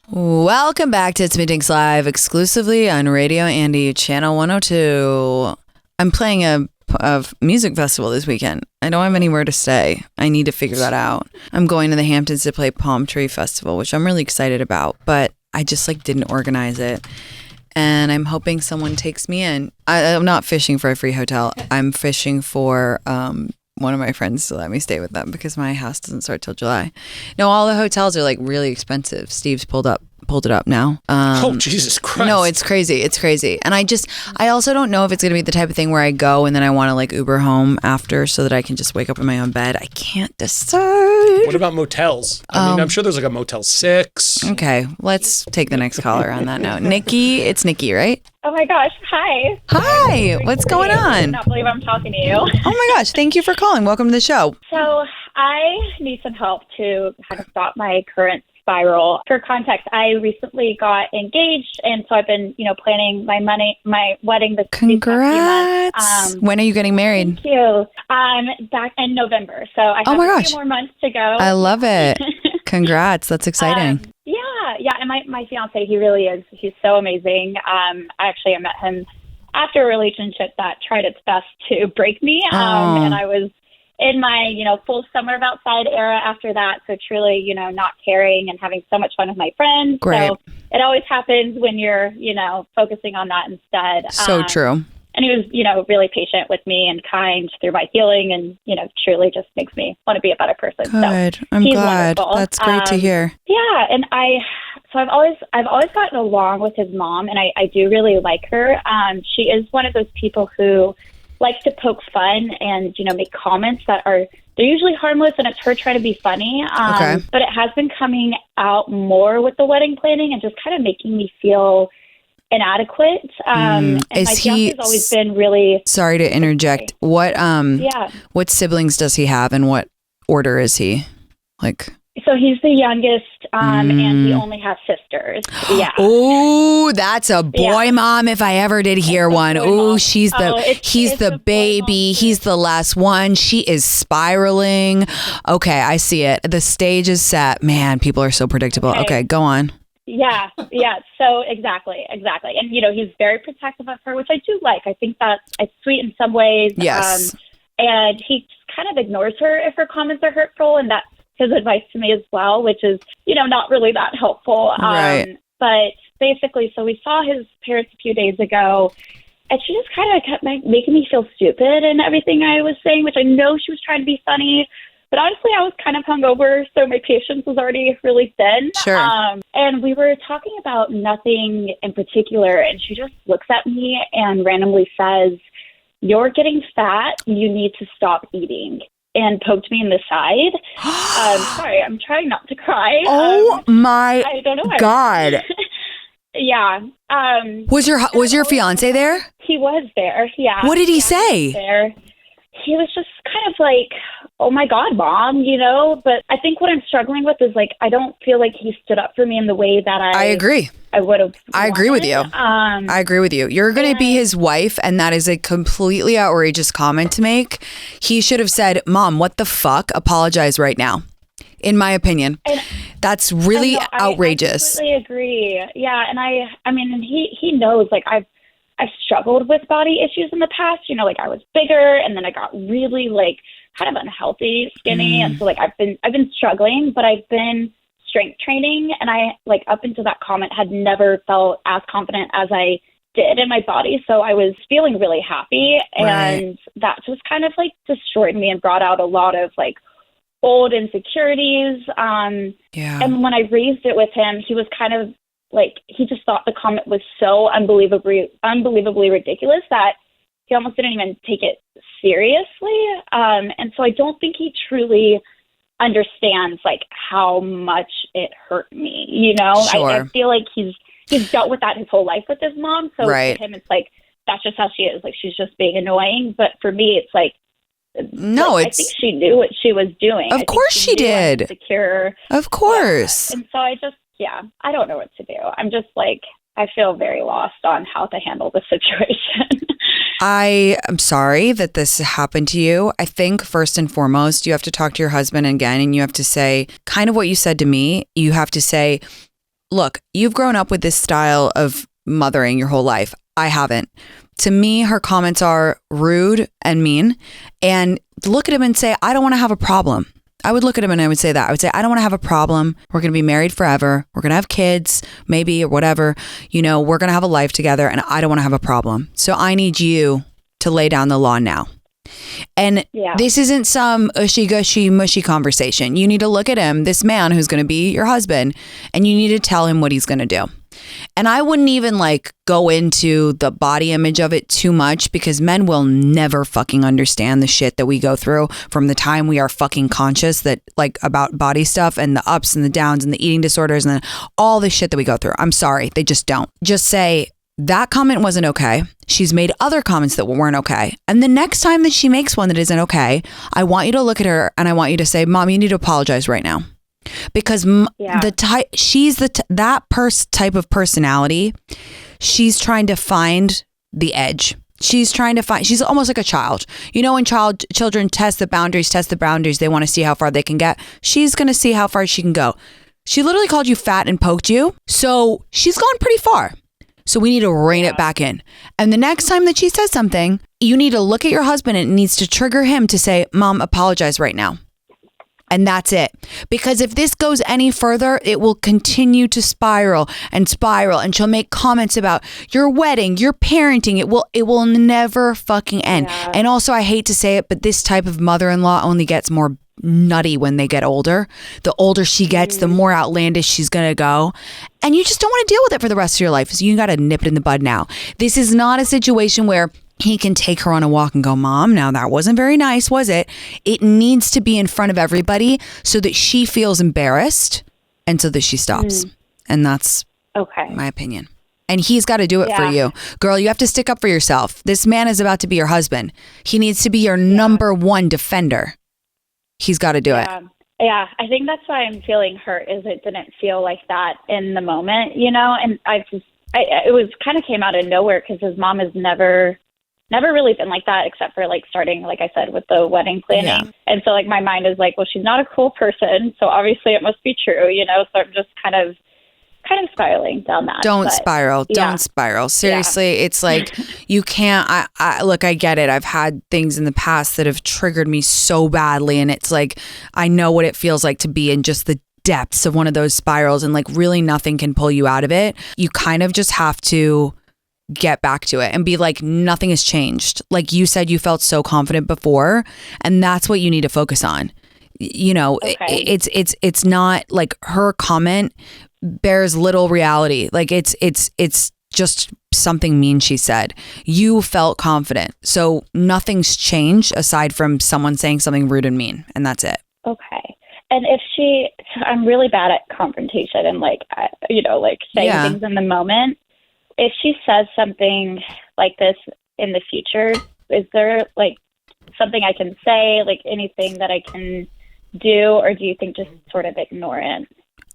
Welcome back to It's Me Tinx Live, exclusively on Radio Andy, Channel 102. I'm playing a music festival this weekend. I don't have anywhere to stay. I need to figure that out. I'm going to the Hamptons to play Palm Tree Festival, which I'm really excited about, but I just didn't organize it. And I'm hoping someone takes me in. I'm not fishing for a free hotel. I'm fishing for one of my friends to let me stay with them because my house doesn't start till July. No, all the hotels are really expensive. Steve's pulled it up now. Oh, Jesus Christ. No, it's crazy. It's crazy. And I also don't know if it's going to be the type of thing where I go and then I want to Uber home after so that I can just wake up in my own bed. I can't decide. What about motels? I mean, I'm sure there's a Motel 6. Okay, let's take the next caller on that note. Nikki, it's Nikki, right? Oh my gosh, hi. Hi, what's going on? I cannot believe I'm talking to you. Oh my gosh, thank you for calling. Welcome to the show. So I need some help to kind of stop my current spiral. For context, I recently got engaged, and so I've been, planning my wedding this Congrats. When are you getting married? Thank you. Back in November. So I have a few more months to go. I love it. Congrats. That's exciting. Yeah. And my fiance, he really is. He's so amazing. I met him after a relationship that tried its best to break me. And I was in my, full summer of outside era after that. So truly, not caring and having so much fun with my friends. Great. So it always happens when you're, focusing on that instead. So true. And he was, really patient with me and kind through my healing and, truly just makes me want to be a better person. Good. So I'm glad. wonderful. That's great to hear. Yeah. And I've always gotten along with his mom, and I do really like her. She is one of those people who likes to poke fun and, make comments that they're usually harmless, and it's her trying to be funny. Okay. But it has been coming out more with the wedding planning and just kind of making me feel inadequate. And my fiance's always been really... Sorry to interject. What siblings does he have, and what order is he? So he's the youngest, and he only has sisters. Yeah. Oh, that's a boy mom if I ever did hear one. Oh, he's the baby. He's the last one. She is spiraling. Okay, I see it. The stage is set. Man, people are so predictable. Okay, go on. Yeah. So exactly. And, he's very protective of her, which I do like. I think that it's sweet in some ways. Yes. And he kind of ignores her if her comments are hurtful, and that's his advice to me as well, which is, not really that helpful. Right. But basically, so we saw his parents a few days ago, and she just kind of kept making me feel stupid and everything I was saying, which I know she was trying to be funny. But honestly, I was kind of hungover, so my patience was already really thin. Sure. And we were talking about nothing in particular, and she just looks at me and randomly says, "You're getting fat. You need to stop eating." And poked me in the side. Sorry, I'm trying not to cry. Oh my I don't know God. Yeah. Was your fiance there? He was there, yeah. What did he say? He was just kind of like, "Oh my God, Mom," But I think what I'm struggling with is I don't feel like he stood up for me in the way that I agree. I would have. I agree with you. I agree with you. You're going to be his wife, and that is a completely outrageous comment to make. He should have said, "Mom, what the fuck? Apologize right now." In my opinion, that's really outrageous. I completely agree. Yeah, and I mean, and he knows. I've struggled with body issues in the past. I was bigger, and then I got really kind of unhealthy, skinny, and so I've been struggling, but I've been strength training, and I up until that comment had never felt as confident as I did in my body. So I was feeling really happy, and that just kind of destroyed me and brought out a lot of old insecurities. And when I raised it with him, he was kind of he just thought the comment was so unbelievably ridiculous that he almost didn't even take it seriously. And so I don't think he truly understands how much it hurt me. Sure. I feel like he's dealt with that his whole life with his mom. So for him, it's that's just how she is. She's just being annoying. But for me, it's no, I think she knew what she was doing. Of course she did. Insecure. Of course. Yeah. And so I don't know what to do. I'm just I feel very lost on how to handle the situation. I am sorry that this happened to you. I think first and foremost, you have to talk to your husband again, and you have to say kind of what you said to me. You have to say, look, you've grown up with this style of mothering your whole life. I haven't. To me, her comments are rude and mean. And look at him and say, I don't want to have a problem. I would look at him and I would say that. I would say, I don't want to have a problem. We're going to be married forever. We're going to have kids, maybe, or whatever. You know, we're going to have a life together and I don't want to have a problem. So I need you to lay down the law now. And this isn't some ushy-gushy, mushy conversation. You need to look at him, this man who's going to be your husband, and you need to tell him what he's going to do. And I wouldn't even like go into the body image of it too much because men will never fucking understand the shit that we go through from the time we are fucking conscious that like about body stuff and the ups and the downs and the eating disorders and all the shit that we go through. I'm sorry. They just don't. Just say, that comment wasn't okay. She's made other comments that weren't okay. And the next time that she makes one that isn't okay, I want you to look at her and I want you to say, Mom, you need to apologize right now. Because she's that type of personality. She's trying to find the edge. She's almost like a child. You know, when children test the boundaries, they want to see how far they can get. She's going to see how far she can go. She literally called you fat and poked you. So she's gone pretty far. So we need to rein it back in. And the next time that she says something, you need to look at your husband and it needs to trigger him to say, Mom, apologize right now. And that's it. Because if this goes any further, it will continue to spiral. And she'll make comments about your wedding, your parenting. It will never fucking end. Yeah. And also, I hate to say it, but this type of mother-in-law only gets more nutty when they get older. The older she gets, the more outlandish she's going to go. And you just don't want to deal with it for the rest of your life. So you got to nip it in the bud now. This is not a situation where he can take her on a walk and go, Mom, now that wasn't very nice, was it? It needs to be in front of everybody so that she feels embarrassed and so that she stops. And that's my opinion. And he's got to do it for you. Girl, you have to stick up for yourself. This man is about to be your husband. He needs to be your number one defender. He's got to do it. Yeah, I think that's why I'm feeling hurt is it didn't feel like that in the moment, you know? And it was kind of came out of nowhere because his mom has never really been like that except for like starting, like I said, with the wedding planning. Yeah. And so like my mind is like, well, she's not a cool person. So obviously it must be true, you know? So I'm just kind of spiraling down that. Don't spiral. Seriously, it's like you can't, look, I get it. I've had things in the past that have triggered me so badly. And it's like, I know what it feels like to be in just the depths of one of those spirals and like really nothing can pull you out of it. You kind of just have to get back to it and be like, nothing has changed. Like you said, you felt so confident before, and that's what you need to focus on. You know, it's not like her comment bears little reality. Like it's just something mean she said. You felt confident. So nothing's changed aside from someone saying something rude and mean, and that's it. Okay. And if I'm really bad at confrontation and like, like saying things in the moment. If she says something like this in the future, is there like something I can say, like anything that I can do, or do you think just sort of ignore it?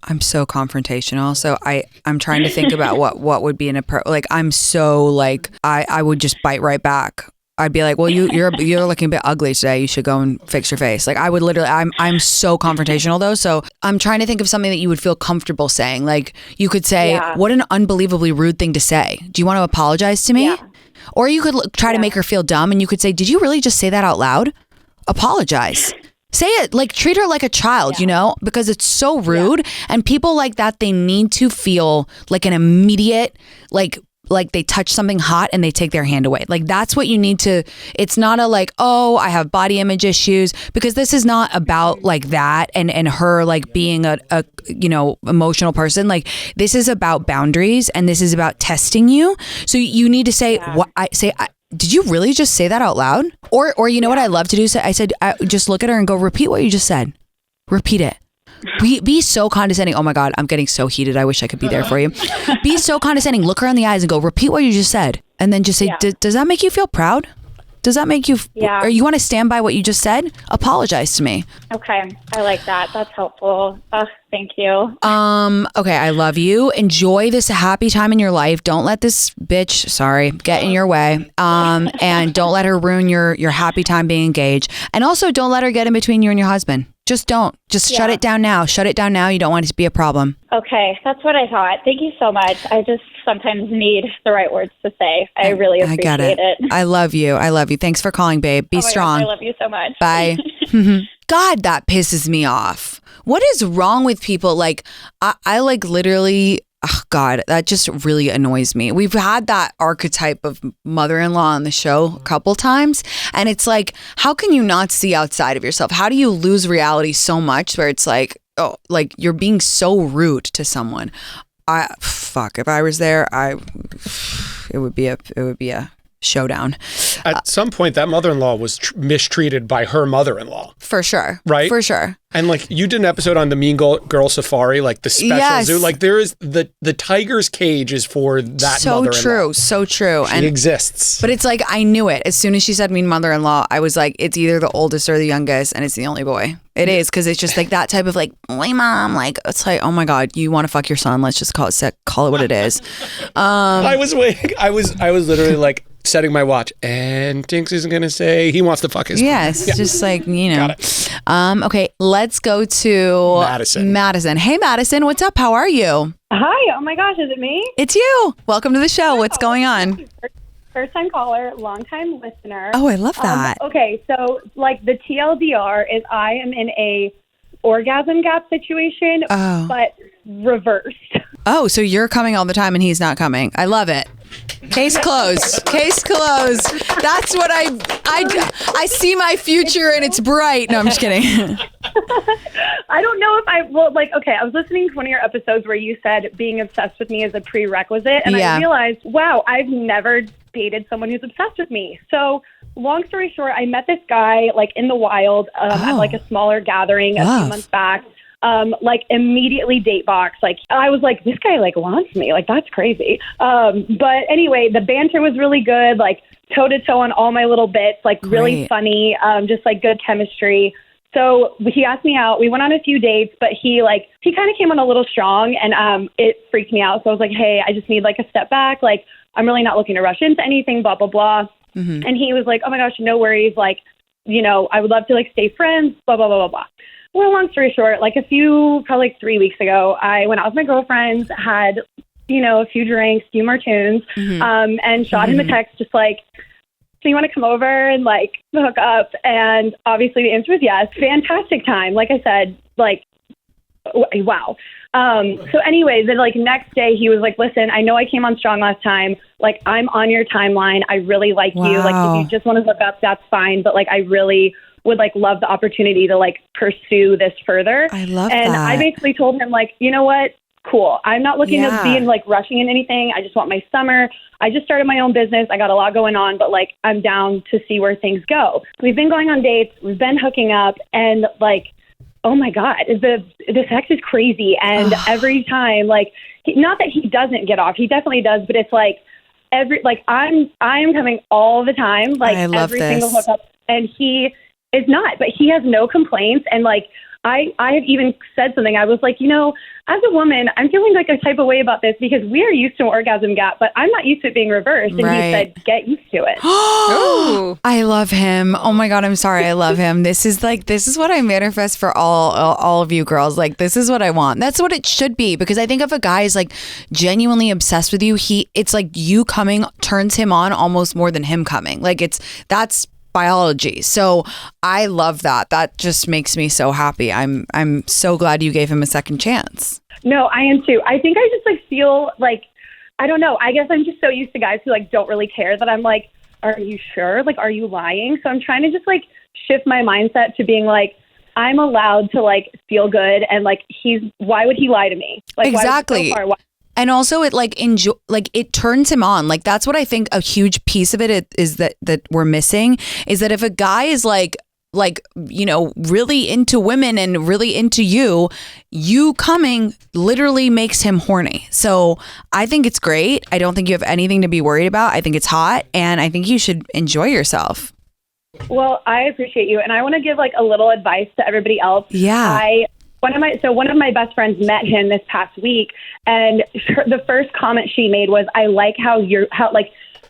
I'm so confrontational. So I'm trying to think about what would be like, I'm so like, I would just bite right back. I'd be like, well, you're looking a bit ugly today. You should go and fix your face. Like I would literally, I'm so confrontational though. So I'm trying to think of something that you would feel comfortable saying. Like you could say, what an unbelievably rude thing to say. Do you want to apologize to me? Yeah. Or you could try to make her feel dumb and you could say, did you really just say that out loud? Apologize. Say it, like treat her like a child, you know, because it's so rude. And people like that, they need to feel like an immediate, like they touch something hot and they take their hand away. Like that's what you need to, it's not a like, oh, I have body image issues, because this is not about like that and her like being a emotional person. Like this is about boundaries and this is about testing you. So you need to say did you really just say that out loud? Or you know what I love to do? So I said, just look at her and go, repeat what you just said. Repeat it. Be so condescending. Oh my God, I'm getting so heated. I wish I could be there for you. Be so condescending. Look her in the eyes and go, repeat what you just said. And then just say, does that make you feel proud? Does that make you, or you want to stand by what you just said? Apologize to me. Okay. I like that. That's helpful. Thank you. Okay. I love you. Enjoy this happy time in your life. Don't let this bitch, get in your way. And don't let her ruin your happy time being engaged. And also don't let her get in between you and your husband. Just don't. Just shut it down now. Shut it down now. You don't want it to be a problem. Okay, that's what I thought. Thank you so much. I just sometimes need the right words to say. I really appreciate it. I love you. I love you. Thanks for calling, babe. Be strong. Gosh, I love you so much. Bye. God, that pisses me off. What is wrong with people? Like, I like literally... Oh God, that just really annoys me. We've had that archetype of mother-in-law on the show a couple times. And it's like, how can you not see outside of yourself? How do you lose reality so much where it's like, oh, like you're being so rude to someone? If I was there, it would be a showdown. At some point, that mother-in-law was mistreated by her mother-in-law. For sure. Right? For sure. And like you did an episode on the Mean Girl Safari, like the special zoo. Like there is the tiger's cage is for that mother-in-law. So true. She exists. But it's like, I knew it. As soon as she said mean mother-in-law, I was like, it's either the oldest or the youngest, and it's the only boy. It is, because it's just like that type of like, my mom, like, it's like, oh my God, you want to fuck your son. Let's just call it what it is. I was waiting. I was literally like, setting my watch, and Tinx isn't going to say he wants to fuck his Yes, just like, Got it. Okay, let's go to Madison. Hey, Madison, what's up? How are you? Hi. Oh my gosh, is it me? It's you. Welcome to the show. What's going on? First time caller, long time listener. Oh, I love that. Okay, so like the TLDR is I am in a orgasm gap situation, but reversed. Oh, so you're coming all the time and he's not coming. I love it. Case closed. Case closed. That's what I see my future and it's bright. No, I'm just kidding. I don't know if I was listening to one of your episodes where you said being obsessed with me is a prerequisite. And I realized, wow, I've never dated someone who's obsessed with me. So long story short, I met this guy like in the wild at like a smaller gathering a few months back. Like immediately date box. Like I was like, this guy like wants me. Like that's crazy. But anyway, the banter was really good. Like toe to toe on all my little bits. Like really funny. Just like good chemistry. So he asked me out. We went on a few dates, but he kind of came on a little strong, and it freaked me out. So I was like, hey, I just need like a step back. Like I'm really not looking to rush into anything. Blah blah blah. Mm-hmm. And he was like, oh my gosh, no worries. Like I would love to like stay friends. Blah blah blah blah blah. Well, long story short, probably 3 weeks ago, I went out with my girlfriends, had, a few drinks, few more tunes, and shot him a text just like, so you want to come over and like hook up? And obviously the answer was yes. Fantastic time. Like I said, like, wow. So anyway, the next day he was like, listen, I know I came on strong last time. Like I'm on your timeline. I really like you. Like if you just want to hook up, that's fine. But like, I really would like love the opportunity to like pursue this further. I love that. And I basically told him like, you know what? Cool. I'm not looking to be in like rushing in anything. I just want my summer. I just started my own business. I got a lot going on, but like I'm down to see where things go. We've been going on dates. We've been hooking up, and like, oh my God, the sex is crazy. And every time, like, not that he doesn't get off, he definitely does, but it's like I'm coming all the time, like every single hookup, and he is not, but he has no complaints. And like, I have even said something. I was like, as a woman, I'm feeling like a type of way about this because we are used to an orgasm gap, but I'm not used to it being reversed. And he said, get used to it. I love him. Oh my God, I'm sorry. I love him. This is what I manifest for all of you girls. Like, this is what I want. That's what it should be, because I think if a guy is like genuinely obsessed with you, it's like you coming turns him on almost more than him coming. Like that's biology. So I love that. That just makes me so happy. I'm so glad you gave him a second chance. No, I am too. I think I just like feel like, I don't know. I guess I'm just so used to guys who like don't really care that I'm like, are you sure? Like, are you lying? So I'm trying to just like shift my mindset to being like, I'm allowed to like feel good, and like why would he lie to me? Like, exactly. And also it it turns him on. Like that's what I think a huge piece of it is that we're missing, is that if a guy is like really into women and really into you coming literally makes him horny. So I think it's great. I don't think you have anything to be worried about. I think it's hot, and I think you should enjoy yourself. Well, I appreciate you. And I want to give like a little advice to everybody else. Yeah. One of my best friends met him this past week, and the first comment she made was, I like how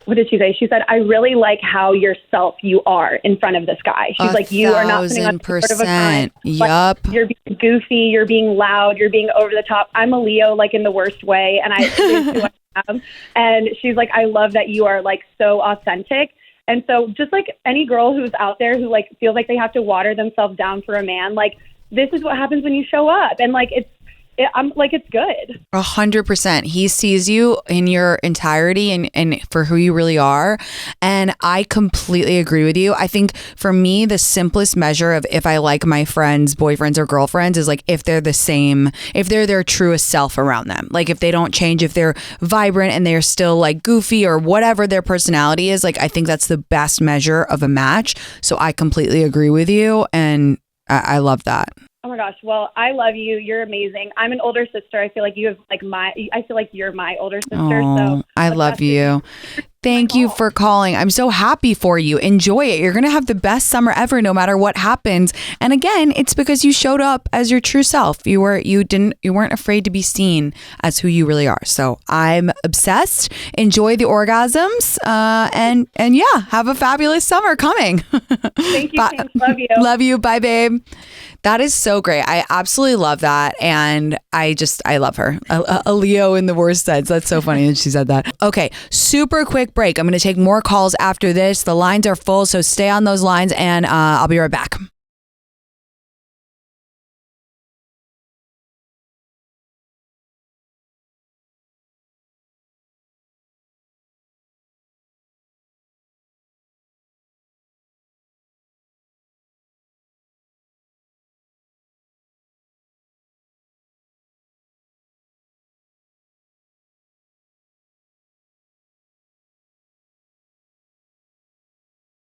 what did she say? She said, I really like how yourself you are in front of this guy. She's like, you are not putting on sort of a front. Yup. Like, you're being goofy, you're being loud, you're being over the top. I'm a Leo, like in the worst way. And it is who I am. And she's like, I love that you are like so authentic. And so just like any girl who's out there who like feels like they have to water themselves down for a man, like this is what happens when you show up. And like, I'm like, it's good. 100%. He sees you in your entirety and for who you really are. And I completely agree with you. I think for me, the simplest measure of if I like my friends, boyfriends or girlfriends is like if they're the same, if they're their truest self around them. Like if they don't change, if they're vibrant and they're still like goofy or whatever their personality is, like I think that's the best measure of a match. So I completely agree with you. And I love that. Oh my gosh. Well, I love you. You're amazing. I'm an older sister. I feel like you have like I feel like you're my older sister. So I love you. Thank you for calling. I'm so happy for you. Enjoy it. You're going to have the best summer ever, no matter what happens. And again, it's because you showed up as your true self. You weren't afraid to be seen as who you really are. So I'm obsessed. Enjoy the orgasms. And yeah, have a fabulous summer coming. Thank you. Tinx. Love you. Love you. Bye, babe. That is so great. I absolutely love that. And I love her. A Leo in the worst sense. That's so funny that she said that. Okay. Super quick break. I'm going to take more calls after this. The lines are full, so stay on those lines and I'll be right back.